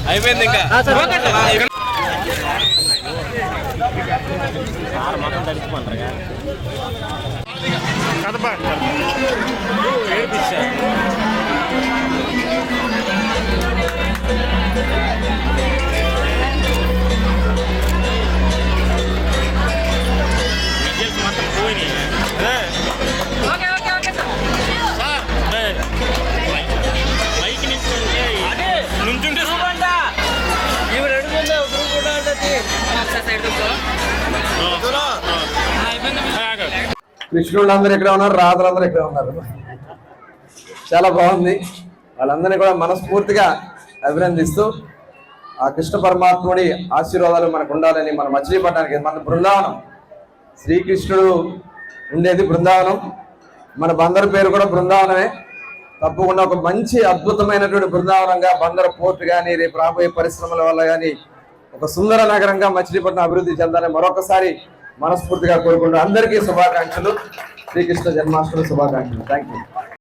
అయిపోయింది ఇంకా మొత్తం తడిచిపోంటారు మొత్తం పోయినాయి కృష్ణుడు అందరూ ఇక్కడ ఉన్నారు, రాధలందరూ ఇక్కడ ఉన్నారు. చాలా బాగుంది. వాళ్ళందరినీ కూడా మనస్ఫూర్తిగా అభినందిస్తూ ఆ కృష్ణ పరమాత్ముడి ఆశీర్వాదాలు మనకు ఉండాలని, మన మచిలీపట్నానికి మన బృందావనం, శ్రీకృష్ణుడు ఉండేది బృందావనం, మన బందరు పేరు కూడా బృందావనమే. తప్పకుండా ఒక మంచి అద్భుతమైనటువంటి బృందావనంగా బందరు పోర్టు కానీ రేపు రాబోయే పరిశ్రమల వల్ల కానీ ఒక సుందర నగరంగా మచిలీపట్నం అభివృద్ధి చెందాలని మరొకసారి మనస్ఫూర్తిగా కోరుకుంటూ అందరికీ శుభాకాంక్షలు. శ్రీకృష్ణ జన్మాష్టమి శుభాకాంక్షలు. Thank you.